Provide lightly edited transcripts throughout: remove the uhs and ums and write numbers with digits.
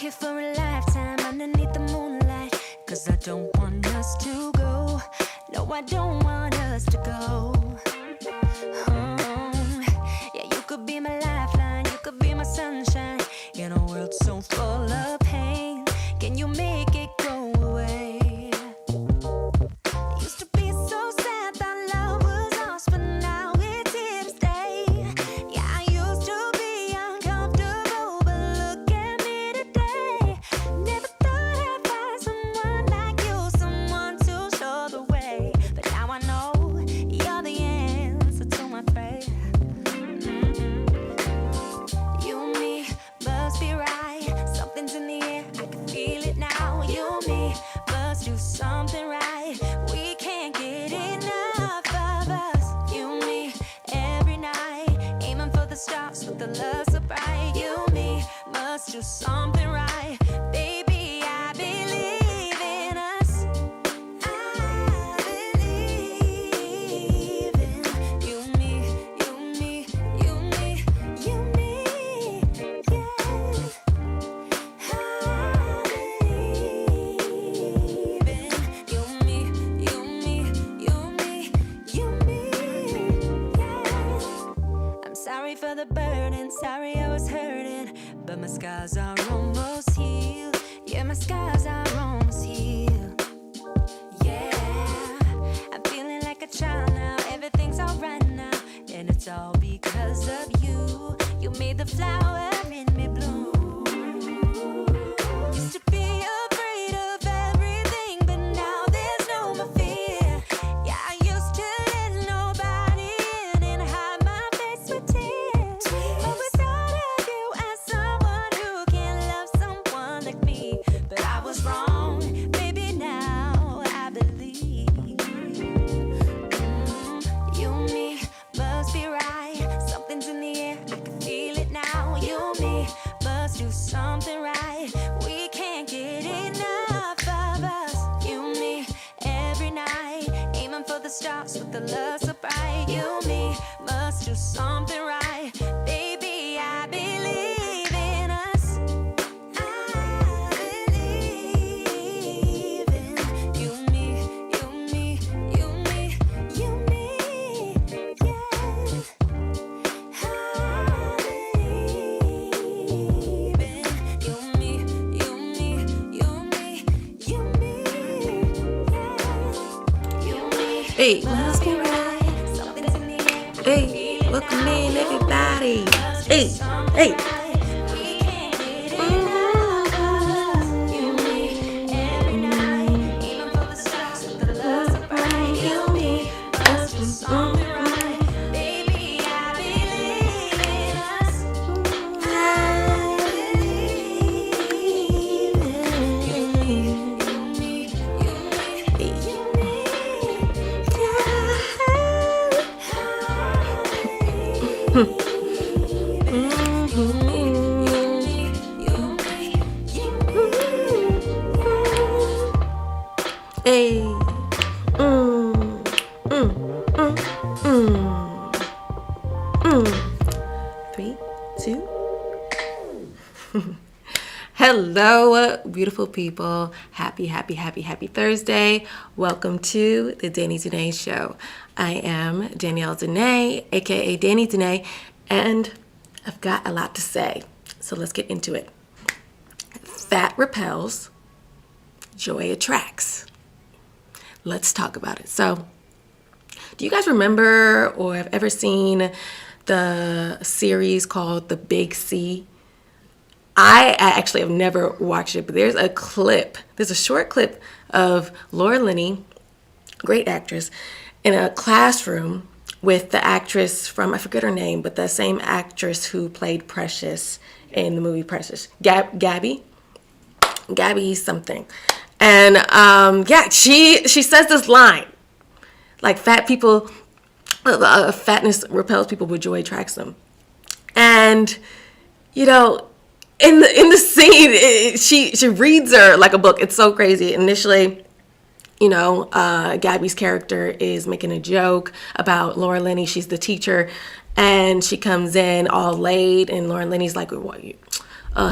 here for a lifetime underneath the moonlight. Cause I don't want us to go. No, I don't want us to go. Yeah, you could be my lifeline, you could be my sunshine. In a world so full of pain, can you make it go away? Used to be so sad that love was lost, but now it's here to stay. Yeah, I used to be uncomfortable, but look at me today. Never thought I'd find someone like you, someone to show the way. But now I know you're the answer to my prayer. You and me must be right. Something's in the air, I can feel it now. You and me must do something right. We can't get enough of us. You and me every night, aiming for the stars with the love so bright. You and me must do something right. Baby, I believe in us. I believe in you and me, you and me, you and me, you and me, yeah. I believe in you and me, you and me, you and me, you and me, yeah. I'm sorry for the burden, sorry I was hurting, but my scars are almost healed. Yeah, my scars are almost healed. Yeah, I'm feeling like a child now. Everything's alright now, and it's all because of you. You made the flower in me bloom. Used to be afraid of everything, but now there's no more fear. Yeah, I used to let nobody in and hide my face with tears. But without of you as someone who can love someone like me, but I was wrong, baby, now I believe. You and me must be right. Something's in the air, I can feel it now. You and me must do something right. We can't get enough of us. You and me every night, aiming for the stars with the love so bright. You and me must do something right. Baby, I believe in us. I believe in you and me, you and me, you and me, you and me, yeah. I believe in you and me, you and me, you and me, you and me, yeah. You and me Hey, must be right. Something's in the air. hey, welcome in everybody. Hey, hey. We can't get enough of us. You and me every night, aiming for the stars with the love so bright. You and me must do something right. Baby, I believe in us. I believe in you and me, you and me, you and me, you and me, Hey. Mm, mm, mm, mm. Mm. 3, 2. Hello, beautiful people. Happy Thursday. Welcome to the Danny Danae Show. I am Danielle Danea, aka Danny Danae, and I've got a lot to say. So let's get into it. Fat repels, joy attracts. Let's talk about it. So, do you guys remember or have ever seen the series called The Big C? I actually have never watched it, but there's a short clip of Linney, great actress, in a classroom with the actress from, I forget her name, but the same actress who played Precious in the movie Precious, Gabby something. And she says this line, like fat people, fatness repels people, but joy attracts them. And you know, in the scene, she reads her like a book. It's so crazy. Initially, Gabby's character is making a joke about Laura Linney. She's the teacher, and she comes in all late, and Laura Linney's like, "What?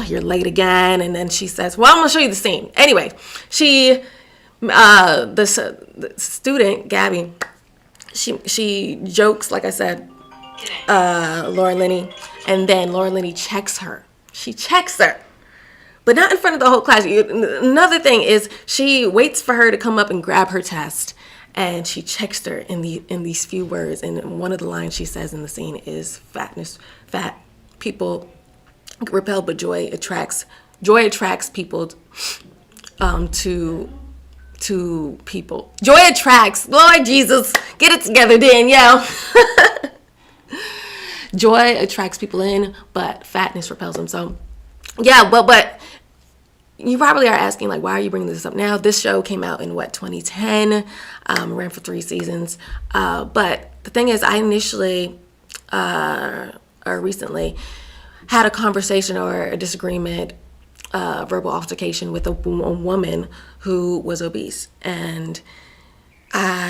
you're late again. And then she says, well, I'm going to show you the scene. Anyway, the student, Gabby, she jokes, like I said, Laura Linney, and then Laura Linney checks her. She checks her, but not in front of the whole class. Another thing is she waits for her to come up and grab her test, and she checks her in these few words. And one of the lines she says in the scene is, fat people repel, but joy attracts people to people. Joy attracts. Lord Jesus, get it together, Danielle. Joy attracts people in, but fatness repels them. So, yeah, but you probably are asking, like, why are you bringing this up now? This show came out in, 2010, ran for 3 seasons. But the thing is, I initially, or recently, had a conversation or a disagreement, verbal altercation with a woman who was obese, and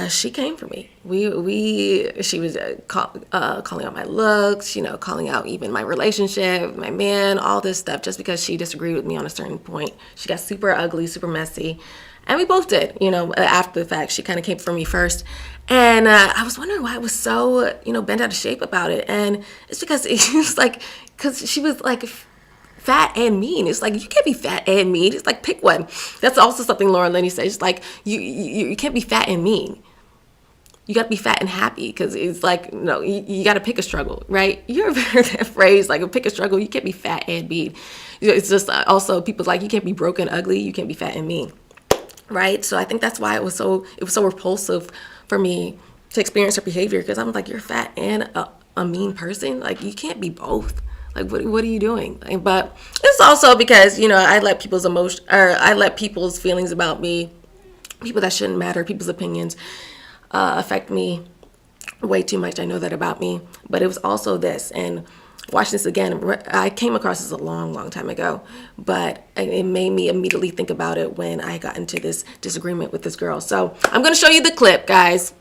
she came for me. She was calling out my looks, calling out even my relationship, my man, all this stuff, just because she disagreed with me on a certain point. She got super ugly, super messy, and we both did. After the fact, she kind of came for me first, and I was wondering why I was so bent out of shape about it, and it's because because she was like fat and mean. It's like, you can't be fat and mean. It's like, pick one. That's also something Laura Linney says. It's like, you can't be fat and mean. You got to be fat and happy, because it's like, no, you got to pick a struggle, right? You ever heard that phrase, like, pick a struggle? You can't be fat and mean. It's just also people's like, you can't be broke and ugly. You can't be fat and mean, right? So I think that's why it was so repulsive for me to experience her behavior, because I'm like, you're fat and a mean person. Like, you can't be both. Like, what are you doing? But it's also because, I let people's I let people's feelings about me, people that shouldn't matter, people's opinions, affect me way too much. I know that about me. But it was also this, and watching this again, I came across this a long, long time ago, but it made me immediately think about it when I got into this disagreement with this girl. So I'm going to show you the clip, guys.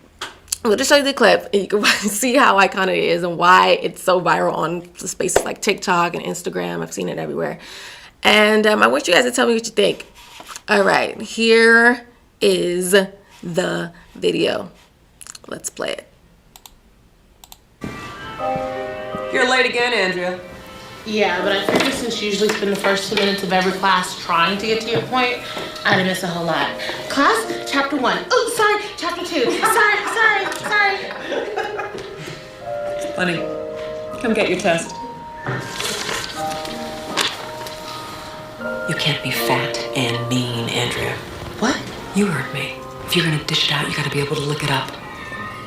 I'm going to show you the clip, and you can see how iconic it is and why it's so viral on spaces like TikTok and Instagram. I've seen it everywhere. And I want you guys to tell me what you think. All right, here is the video. Let's play it. You're late again, Andrea. Yeah, but I figured since you usually spend the first 2 minutes of every class trying to get to your point, I'd miss a whole lot. Class, chapter 1. Oh, sorry, chapter 2. Sorry. Honey, come get your test. You can't be fat and mean, Andrea. What? You heard me. If you're gonna dish it out, you gotta be able to look it up.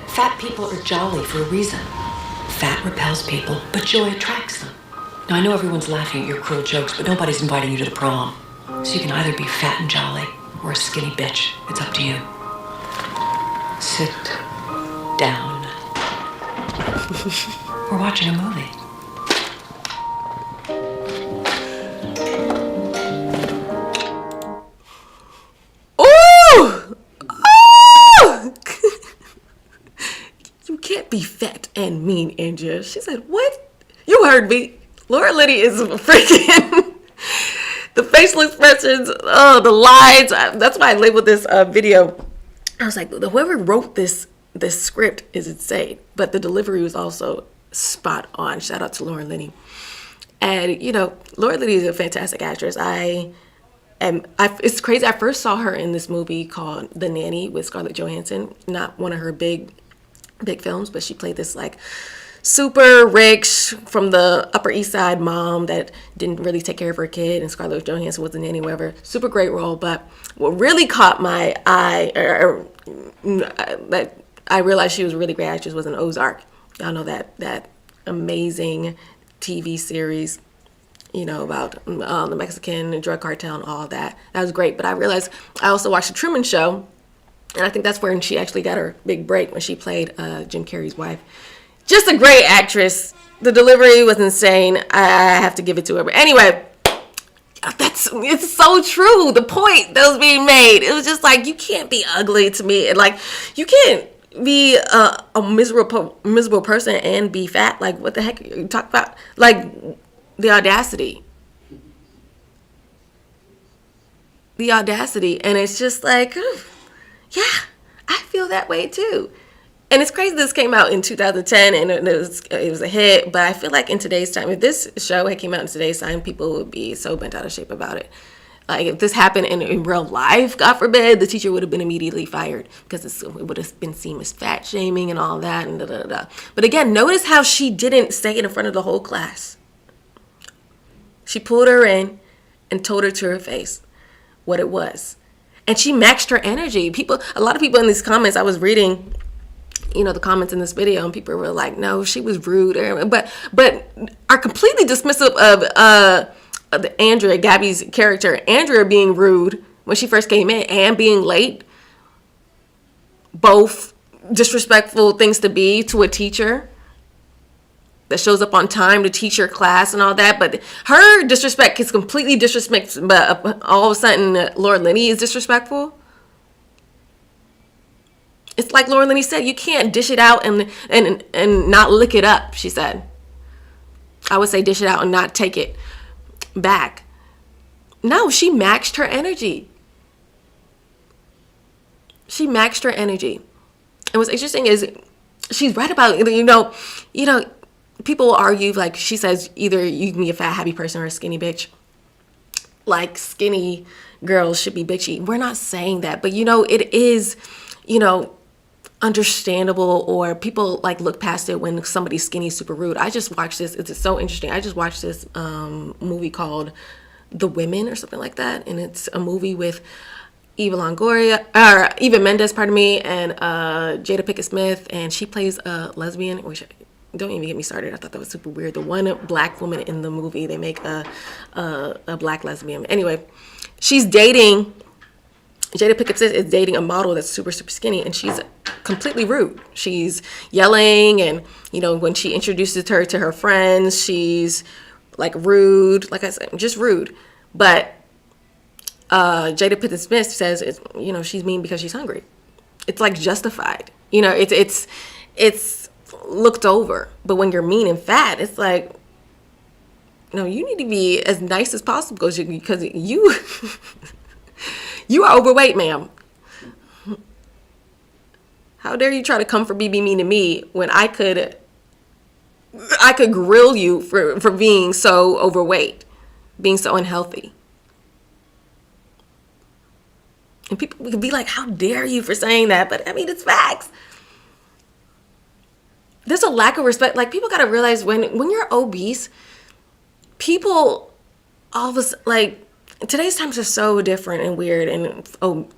Fat people are jolly for a reason. Fat repels people, but joy attracts them. Now, I know everyone's laughing at your cruel jokes, but nobody's inviting you to the prom. So you can either be fat and jolly or a skinny bitch. It's up to you. Sit down. We're watching a movie. Ooh! Oh! You can't be fat and mean, Andrea. She said, what? You heard me. Laura Linney is freaking the facial expressions, the lines. That's why I labeled this video. I was like, whoever wrote this script is insane, but the delivery was also spot on. Shout out to Laura Linney. And Laura Linney is a fantastic actress. It's crazy. I first saw her in this movie called The Nanny with Scarlett Johansson. Not one of her big films, but she played this like super rich from the Upper East Side mom that didn't really take care of her kid, and Scarlett Johansson was the nanny, whatever. Super great role. But what really caught my eye, that I realized she was a really great actress, was in Ozark. Y'all know that amazing TV series, about the Mexican drug cartel and all that. That was great. But I realized I also watched The Truman Show, and I think that's where she actually got her big break, when she played Jim Carrey's wife. Just a great actress. The delivery was insane. I have to give it to her. But anyway, it's so true. The point that was being made. It was just like, you can't be ugly to me. And like, you can't be a miserable person and be fat. Like, what the heck are you talking about? Like, the audacity. The audacity. And it's just like, yeah, I feel that way too. And it's crazy this came out in 2010 and it was a hit. But I feel like in today's time, if this show had came out in today's time, people would be so bent out of shape about it. Like if this happened in real life, God forbid, the teacher would have been immediately fired because it would have been seen as fat shaming and all that. And da, da, da. But again, notice how she didn't say it in front of the whole class. She pulled her in and told her to her face what it was. And she matched her energy. A lot of people in these comments, I was reading, the comments in this video, and people were like, no, she was rude. But are completely dismissive of Andrea, Gabby's character. Andrea being rude when she first came in and being late. Both disrespectful things to be to a teacher that shows up on time to teach your class and all that. But her disrespect is completely disrespectful. But all of a sudden, Lord Linney is disrespectful. It's like Lord Linney said, you can't dish it out and not lick it up, she said. I would say dish it out and not take it back. No, she matched her energy. She matched her energy. And what's interesting is she's right about, people will argue, like she says, either you can be a fat, happy person or a skinny bitch. Like skinny girls should be bitchy. We're not saying that, but it is, understandable, or people like look past it when somebody's skinny is super rude. I just watched this. It's so interesting. I just watched this movie called The Women or something like that, and it's a movie with Eva Mendes, and Jada Pinkett Smith, and she plays a lesbian. Which don't even get me started. I thought that was super weird. The one black woman in the movie, they make a black lesbian. Anyway, she's dating. Jada Pinkett Smith is dating a model that's super, super skinny, and she's completely rude. She's yelling, and, when she introduces her to her friends, she's, like, rude. Like I said, just rude. But Jada Pinkett Smith says, she's mean because she's hungry. It's, like, justified. It's looked over. But when you're mean and fat, it's like, no, you need to be as nice as possible because you... You are overweight, ma'am. How dare you try to come for me, be mean to me when I could grill you for being so overweight, being so unhealthy. And people could be like, how dare you for saying that? But I mean, it's facts. There's a lack of respect. Like, people got to realize when you're obese, people all of us, like, today's times are so different and weird, and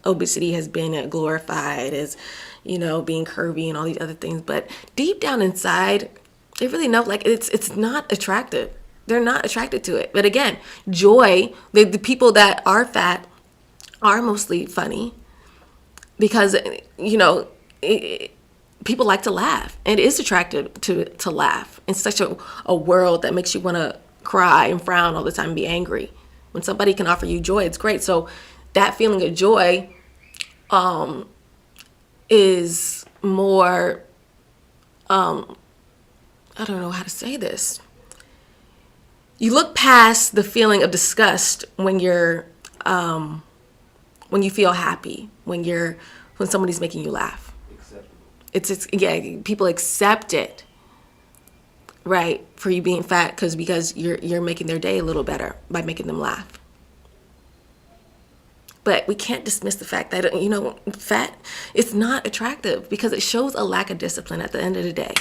obesity has been glorified as, being curvy and all these other things. But deep down inside, they really know, like, it's not attractive. They're not attracted to it. But again, joy, the people that are fat are mostly funny because, people like to laugh. And it is attractive to laugh in such a world that makes you want to cry and frown all the time and be angry. When somebody can offer you joy, it's great. So that feeling of joy is more, I don't know how to say this. You look past the feeling of disgust when you feel happy, when somebody's making you laugh. Acceptable. People accept it. Right, for you being fat because you're making their day a little better by making them laugh. But we can't dismiss the fact that, fat, it's not attractive because it shows a lack of discipline at the end of the day.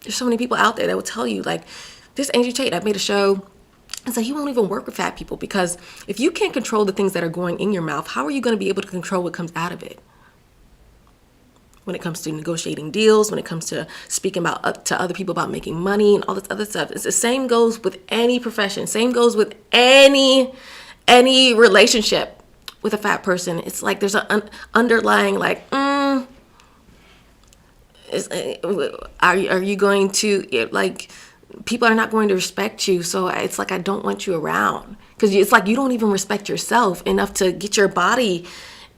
There's so many people out there that will tell you, like, this Andrew Tate, I made a show, and so he won't even work with fat people because if you can't control the things that are going in your mouth, how are you going to be able to control what comes out of it? When it comes to negotiating deals, when it comes to speaking to other people about making money and all this other stuff. It's the same goes with any profession. Same goes with any relationship with a fat person. It's like there's an underlying like, are you going to, like, people are not going to respect you. So it's like, I don't want you around because it's like you don't even respect yourself enough to get your body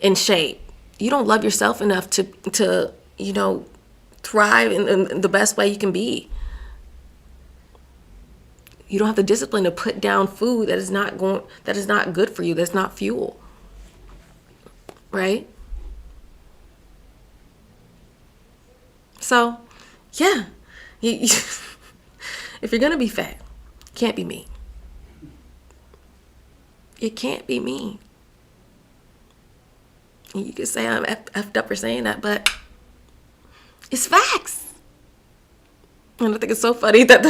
in shape. You don't love yourself enough to thrive in the best way you can be. You don't have the discipline to put down food that is not good for you, that's not fuel. Right? So, yeah. If you're going to be fat, you can't be mean. You can't be mean. And you can say I'm effed up for saying that, but it's facts. And I think it's so funny that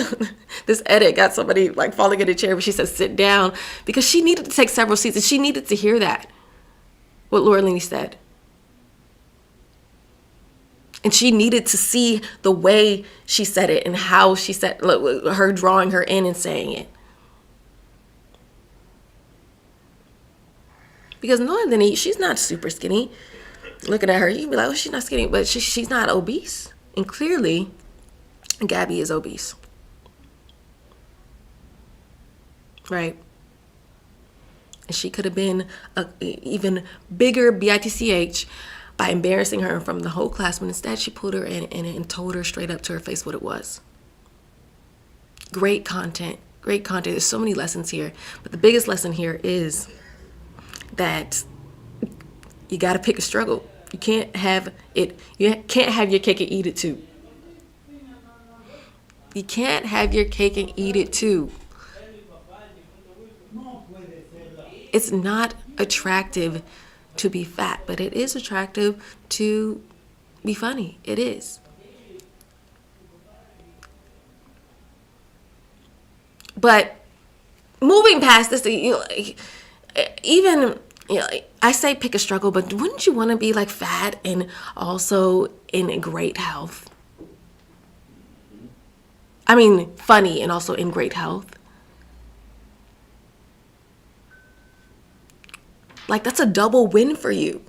this edit got somebody like falling in a chair when she said sit down, because she needed to take several seats and she needed to hear that, what Laura Linney said. And she needed to see the way she said it and how she said, her drawing her in and saying it. Because Laura Linney, she's not super skinny. Looking at her, you can be like, oh, she's not skinny, but she's not obese. And clearly, Gabby is obese. Right? And she could have been a even bigger bitch by embarrassing her in front of the whole class, but instead she pulled her in and told her straight up to her face what it was. Great content. Great content. There's so many lessons here. But the biggest lesson here is that you got to pick a struggle. You can't have it. You can't have your cake and eat it too. You can't have your cake and eat it too. It's not attractive to be fat, but it is attractive to be funny. It is. But moving past this, I say pick a struggle, but wouldn't you want to be like fat and also in great health? I mean, funny and also in great health. Like, that's a double win for you.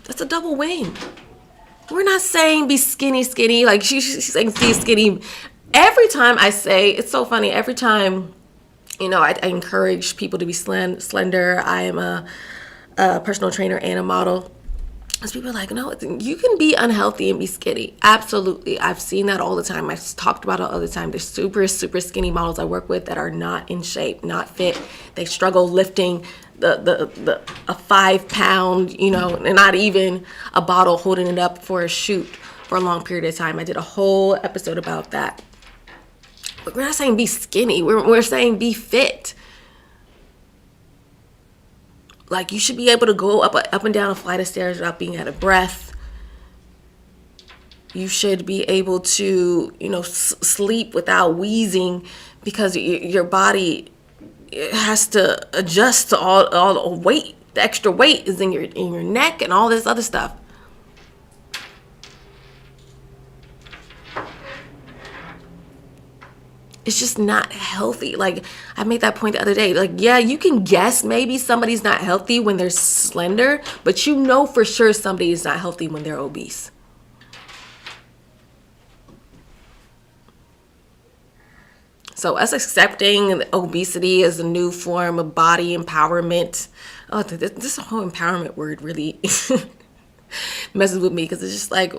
That's a double win. We're not saying be skinny. Like, she's saying be skinny. Every time I say, it's so funny, every time, I encourage people to be slender. I am a personal trainer and a model. Because people are like, no, you can be unhealthy and be skinny. Absolutely. I've seen that all the time. I've talked about it all the time. There's super, super skinny models I work with that are not in shape, not fit. They struggle lifting a 5 pound, and not even a bottle, holding it up for a shoot for a long period of time. I did a whole episode about that. But we're not saying be skinny. We're saying be fit. Like, you should be able to go up and down a flight of stairs without being out of breath. You should be able to, sleep without wheezing, because your body has to adjust to all the weight. The extra weight is in your neck and all this other stuff. It's just not healthy. Like, I made that point the other day. Like, yeah, you can guess maybe somebody's not healthy when they're slender, but you know for sure somebody is not healthy when they're obese. So us accepting obesity as a new form of body empowerment. Oh, this whole empowerment word really messes with me, because it's just like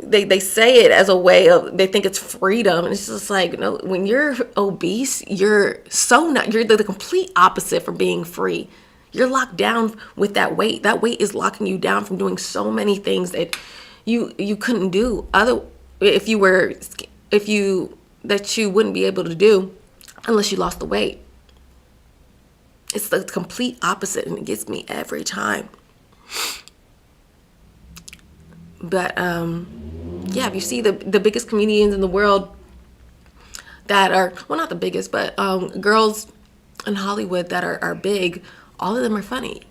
they say it as a way of, they think it's freedom, and it's just like, no, when you're obese, you're the complete opposite from being free. You're locked down with that weight. That weight is locking you down from doing so many things that you couldn't do that you wouldn't be able to do unless you lost the weight. It's the complete opposite, and it gets me every time. But if you see the biggest comedians in the world that are, well, not the biggest, but girls in Hollywood that are big, all of them are funny.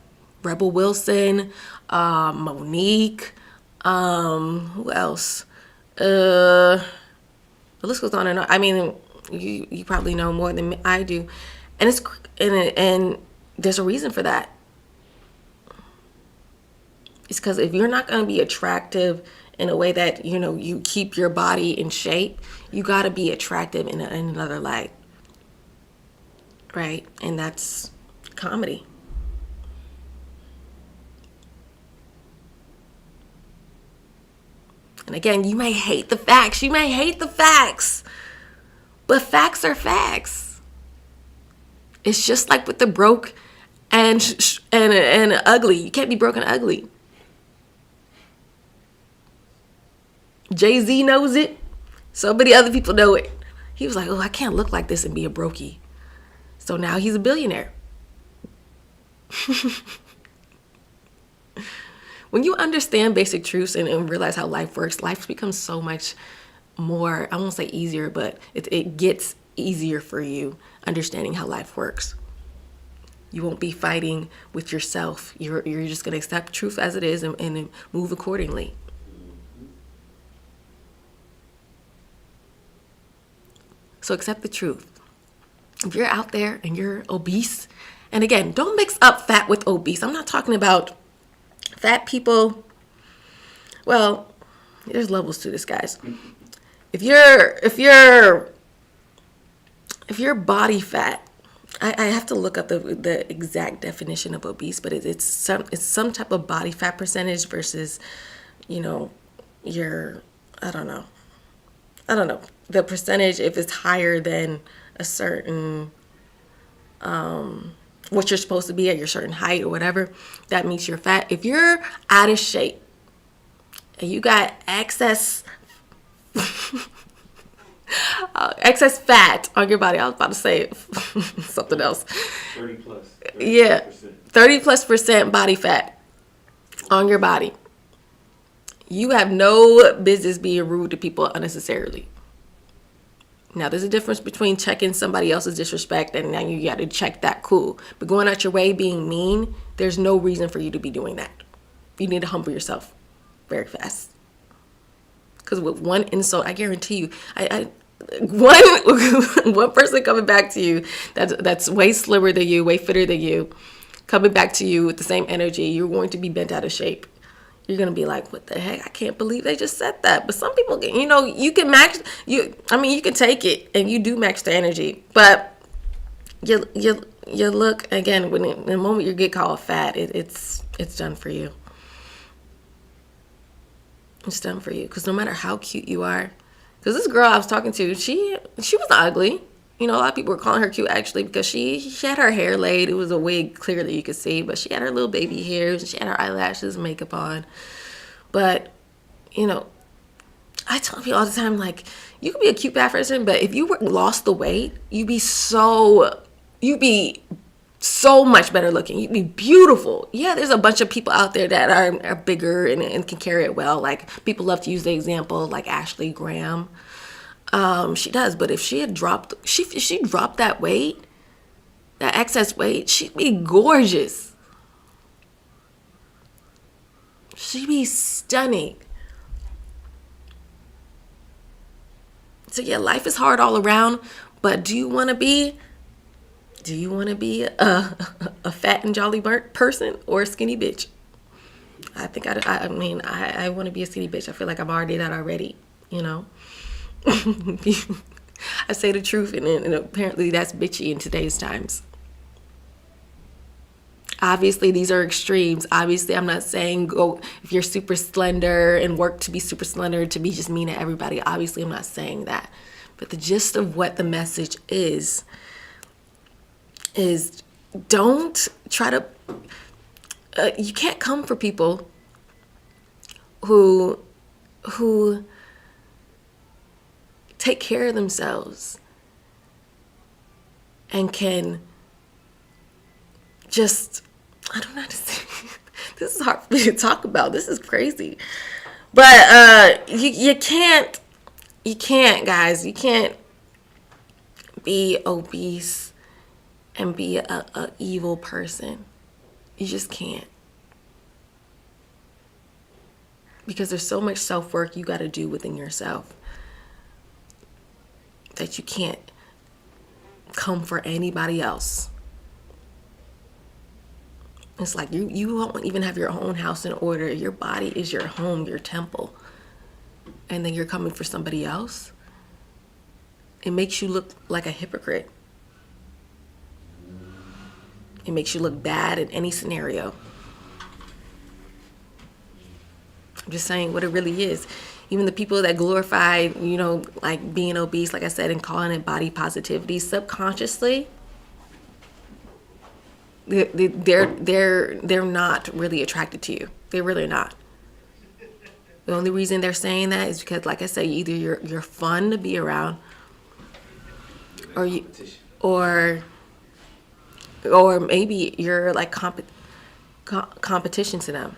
Rebel Wilson, Monique, who else? The list goes on and on. I mean, you probably know more than I do, and there's a reason for that. It's because if you're not going to be attractive in a way that, you keep your body in shape, you got to be attractive in another light. Right? And that's comedy. And again, you may hate the facts. But facts are facts. It's just like with the broke and ugly. You can't be broke and ugly. Jay-Z knows it. So many other people know it. He was like, oh, I can't look like this and be a brokey. So now he's a billionaire. When you understand basic truths and realize how life works, life becomes so much more, I won't say easier, but it gets easier for you understanding how life works. You won't be fighting with yourself. You're just going to accept truth as it is and move accordingly. So accept the truth. If you're out there and you're obese, and again, don't mix up fat with obese. I'm not talking about fat people. Well, there's levels to this, guys. If you're body fat, I have to look up the exact definition of obese, but it's some type of body fat percentage versus, your, I don't know, the percentage, if it's higher than a certain, what you're supposed to be at your certain height or whatever, that means you're fat. If you're out of shape and you got excess fat on your body, I was about to say something else. 30 plus. 30%. Yeah, 30+% body fat on your body. You have no business being rude to people unnecessarily. Now, there's a difference between checking somebody else's disrespect and now you got to check that, cool. But going out your way being mean, there's no reason for you to be doing that. You need to humble yourself very fast. Because with one insult, I guarantee you, one person coming back to you that's way slimmer than you, way fitter than you, coming back to you with the same energy, you're going to be bent out of shape. You're going to be like, what the heck? I can't believe they just said that. But some people, you can you can take it and you do match the energy. But you look, again, when the moment you get called fat, it's done for you. It's done for you. Because no matter how cute you are, because this girl I was talking to, she wasn't ugly. A lot of people were calling her cute actually because she had her hair laid. It was a wig, clearly you could see, but she had her little baby hairs. She had her eyelashes, makeup on. But, I tell people all the time, like, you could be a cute fat person, but if you lost the weight, you'd be so much better looking. You'd be beautiful. Yeah, there's a bunch of people out there that are bigger and can carry it well. Like, people love to use the example, like Ashley Graham. She does, but if she had dropped, if she dropped that weight, that excess weight, she'd be gorgeous. She'd be stunning. So yeah, life is hard all around, but do you want to be a fat and jolly person or a skinny bitch? I think I want to be a skinny bitch. I feel like I'm already that already, I say the truth, and apparently that's bitchy in today's times. Obviously, these are extremes. Obviously, I'm not saying go if you're super slender and work to be super slender to be just mean to everybody. Obviously, I'm not saying that. But the gist of what the message is don't try to... you can't come for people who take care of themselves and can just, I don't know how to say this is hard for me to talk about. This is crazy. But you can't, guys. You can't be obese and be a evil person. You just can't. Because there's so much self-work you got to do within yourself that you can't come for anybody else. It's like you won't even have your own house in order. Your body is your home, your temple. And then you're coming for somebody else. It makes you look like a hypocrite. It makes you look bad in any scenario. I'm just saying what it really is. even the people that glorify, like being obese, like I said, and calling it body positivity, subconsciously, they're not really attracted to you. They're really not. The only reason they're saying that is because, like I said, either you're fun to be around, or maybe you're like competition to them.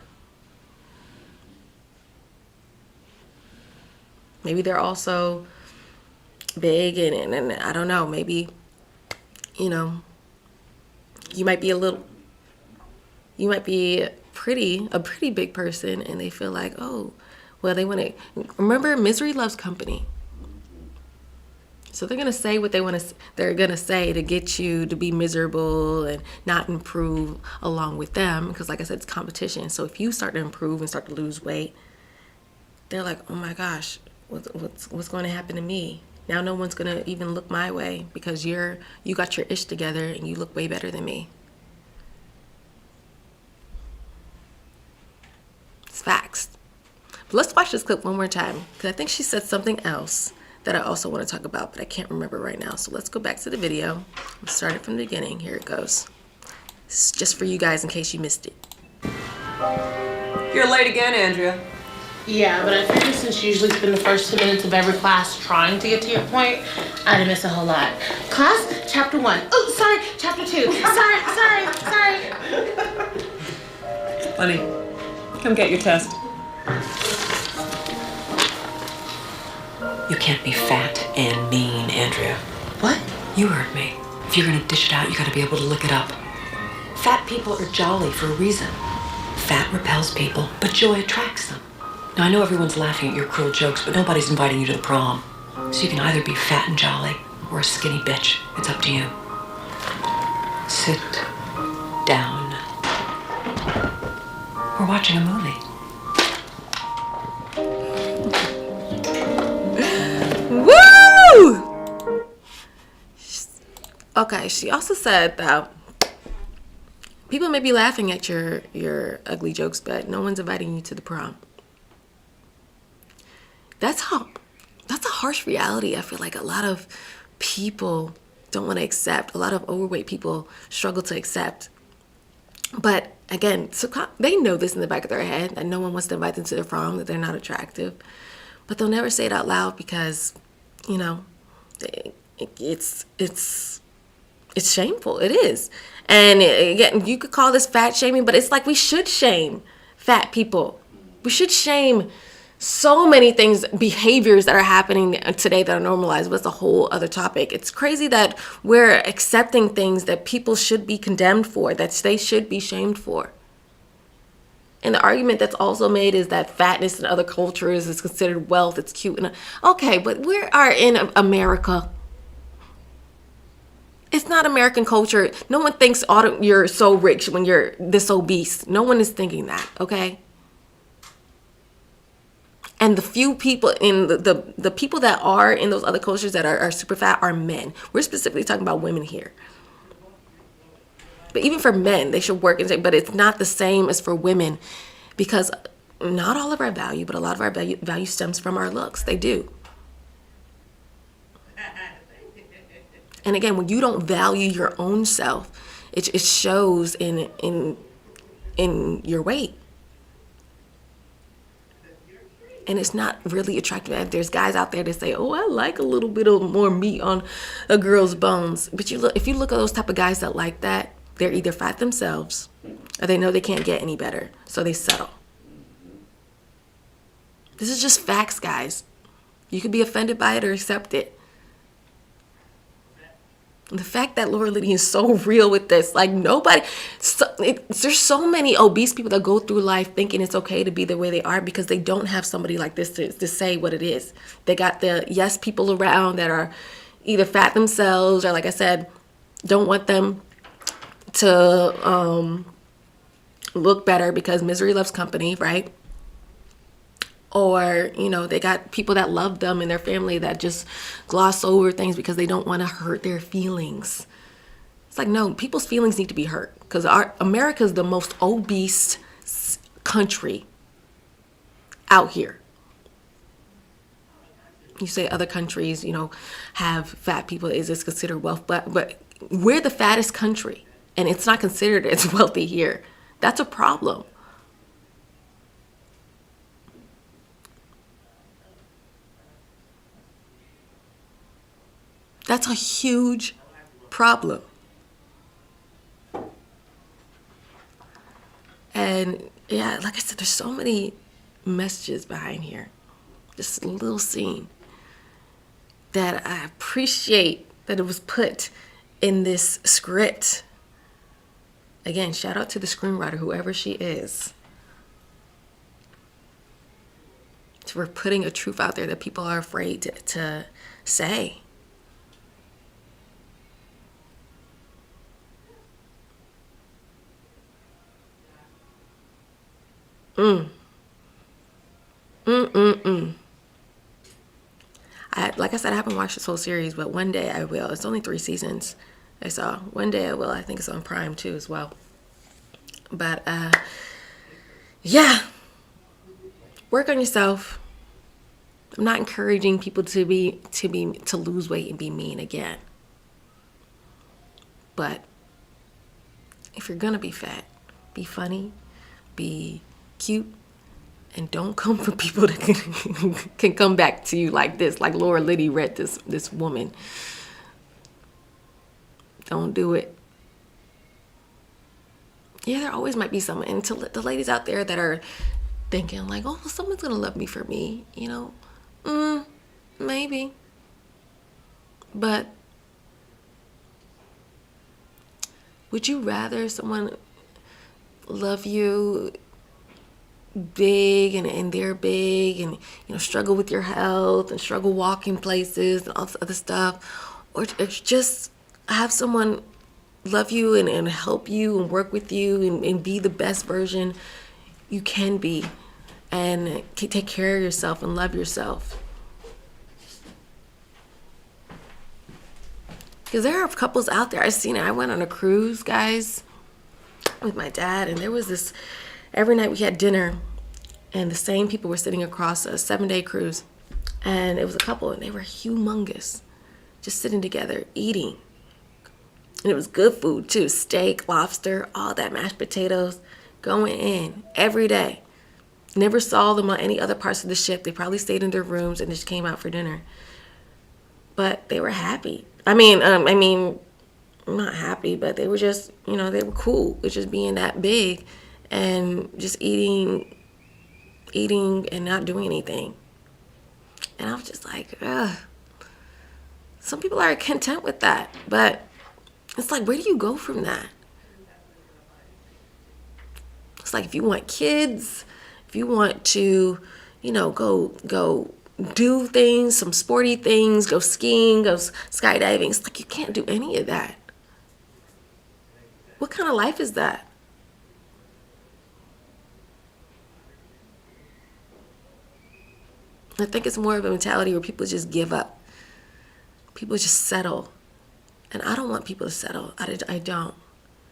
Maybe they're also big and I don't know, maybe, you might be a pretty big person, and they feel like, oh, well, they want to, remember, misery loves company. So they're going to say what they're going to say to get you to be miserable and not improve along with them. Because like I said, it's competition. So if you start to improve and start to lose weight, they're like, oh my gosh, what's going to happen to me? Now no one's going to even look my way because you got your ish together and you look way better than me. It's facts. But let's watch this clip one more time, because I think she said something else that I also want to talk about, but I can't remember right now. So let's go back to the video. Let's start it from the beginning. Here it goes. This is just for you guys in case you missed it. You're late again, Andrea. Yeah, but I figured since you usually spend the first 2 minutes of every class trying to get to your point, I'd miss a whole lot. Class, chapter 1. Oh, sorry, chapter 2. Sorry. Linney, come get your test. You can't be fat and mean, Andrea. What? You heard me. If you're gonna dish it out, you gotta be able to lick it up. Fat people are jolly for a reason. Fat repels people, but joy attracts them. Now, I know everyone's laughing at your cruel jokes, but nobody's inviting you to the prom. So you can either be fat and jolly or a skinny bitch. It's up to you. Sit down. We're watching a movie. Woo! Okay, she also said that people may be laughing at your ugly jokes, but no one's inviting you to the prom. That's a harsh reality. I feel like a lot of people don't want to accept. A lot of overweight people struggle to accept. But again, they know this in the back of their head, that no one wants to invite them to the prom, that they're not attractive. But they'll never say it out loud because, it's shameful. It is. And again, you could call this fat shaming, but it's like we should shame fat people. We should shame so many things, behaviors that are happening today that are normalized, but it's a whole other topic. It's crazy that we're accepting things that people should be condemned for, that they should be shamed for. And the argument that's also made is that fatness in other cultures is considered wealth. It's cute. Okay, but we are in America. It's not American culture. No one thinks you're so rich when you're this obese. No one is thinking that, okay? And the few people in the people that are in those other cultures that are super fat are men. We're specifically talking about women here. But even for men, they should work and say, but it's not the same as for women, because not all of our value, but a lot of our value stems from our looks. They do. And again, when you don't value your own self, it shows in your weight. And it's not really attractive. There's guys out there that say, oh, I like a little bit of more meat on a girl's bones. But if you look at those type of guys that like that, they're either fat themselves or they know they can't get any better, so they settle. This is just facts, guys. You could be offended by it or accept it. And the fact that Laura Linney is so real with this, like there's so many obese people that go through life thinking it's okay to be the way they are because they don't have somebody like this to say what it is. They got the yes people around that are either fat themselves or, like I said, don't want them to look better because misery loves company, right? Or, they got people that love them in their family that just gloss over things because they don't want to hurt their feelings. It's like, no, people's feelings need to be hurt because America is the most obese country out here. You say other countries, have fat people. Is this considered wealth? But we're the fattest country, and it's not considered as wealthy here. That's a problem. That's a huge problem. And yeah, like I said, there's so many messages behind here. This little scene that I appreciate that it was put in this script. Again, shout out to the screenwriter, whoever she is, for putting a truth out there that people are afraid to say. Like I said, I haven't watched this whole series, but one day I will. It's only 3 seasons I saw. One day I will. I think it's on Prime too as well. But yeah, work on yourself. I'm not encouraging people to lose weight and be mean again. But if you're gonna be fat, be funny, be cute, and don't come for people that can come back to you like this, like Laura Linney read this woman. Don't do it. Yeah, there always might be someone. And to the ladies out there that are thinking like, oh, someone's gonna love me for me, maybe. But would you rather someone love you big and they're big and struggle with your health and struggle walking places and all this other stuff, or just have someone love you and help you and work with you and be the best version you can be and take care of yourself and love yourself? Because there are couples out there, I've seen it. I went on a cruise, guys, with my dad, and there was this, every night we had dinner, and the same people were sitting across a 7-day cruise, and it was a couple, and they were humongous, just sitting together, eating. And it was good food, too. Steak, lobster, all that, mashed potatoes, going in every day. Never saw them on any other parts of the ship. They probably stayed in their rooms and just came out for dinner. But they were happy. I mean, not happy, but they were just, they were cool with just being that big and just eating and not doing anything. And I was just like, ugh. Some people are content with that, but it's like, where do you go from that? It's like, if you want kids, if you want to, go do things, some sporty things, go skiing, go skydiving. It's like, you can't do any of that. What kind of life is that? I think it's more of a mentality where people just give up. People just settle. And I don't want people to settle. I don't.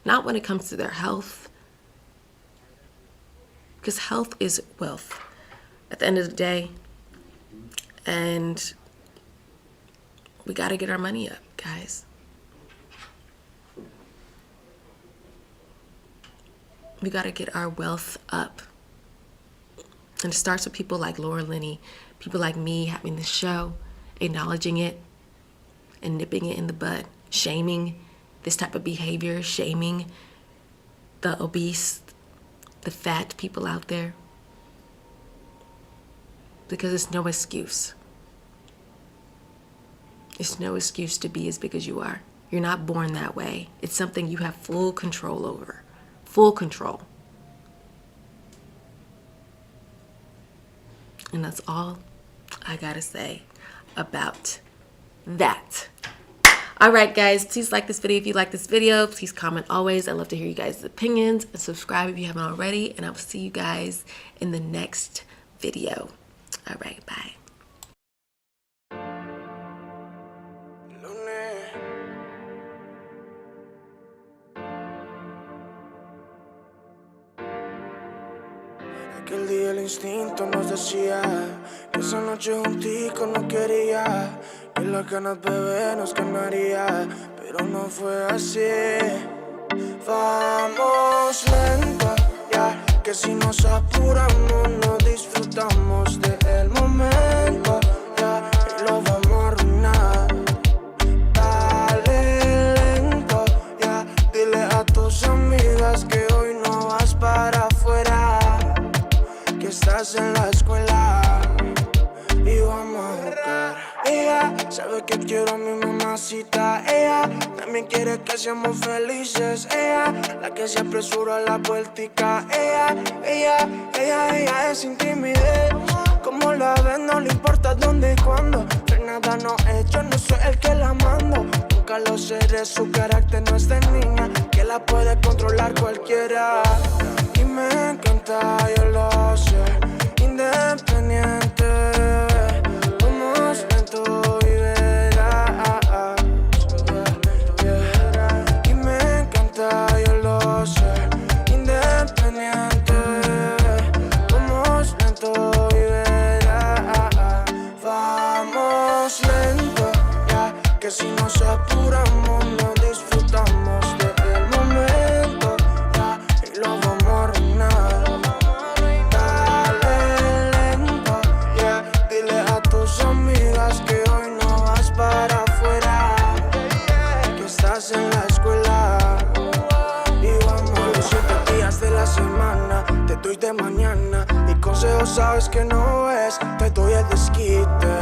Not when it comes to their health. Because health is wealth at the end of the day. And we got to get our money up, guys. We got to get our wealth up. And it starts with people like Laura Linney, people like me having this show, acknowledging it and nipping it in the bud, shaming this type of behavior, shaming the obese, the fat people out there. Because it's no excuse. It's no excuse to be as big as you are. You're not born that way. It's something you have full control over. Full control. And that's all I gotta say about that. All right, guys, please like this video if you like this video. Please comment always. I love to hear you guys' opinions. And subscribe if you haven't already. And I will see you guys in the next video. All right, bye. Aquel día el instinto nos decía que esa noche juntico no quería, que las ganas, bebé, nos ganaría, pero no fue así. Vamos lento, ya, que si nos apuramos no disfrutamos del momento, ya, y lo vamos a arruinar. Dale lento, ya, dile a tus amigas que hoy no vas para afuera, que estás en la escuela y vamos a jugar. Ella sabe que quiero a mi mamacita. Ella también quiere que seamos felices. Ella, la que se apresura a la vueltica. Ella es sin timidez. Como la ves, no le importa dónde y cuándo. Pero nada no he hecho, no soy el que la mando. Nunca lo seré, su carácter no es de niña, que la puede controlar cualquiera. Y me encanta, yo lo sé, independiente. Vamos lento y verás. Y me encanta, yo lo sé, independiente. Vamos lento y verás. Vamos lento, ya, que si nos apuramos no disfrutamos del momento, ya, y lo vamos a arruinar. Dale lento, ya, dile a tus amigas que hoy no vas para afuera, que estás en la escuela. Y vamos los 7 días de la semana, te doy de mañana. Mi consejo sabes que no es, te doy el desquite.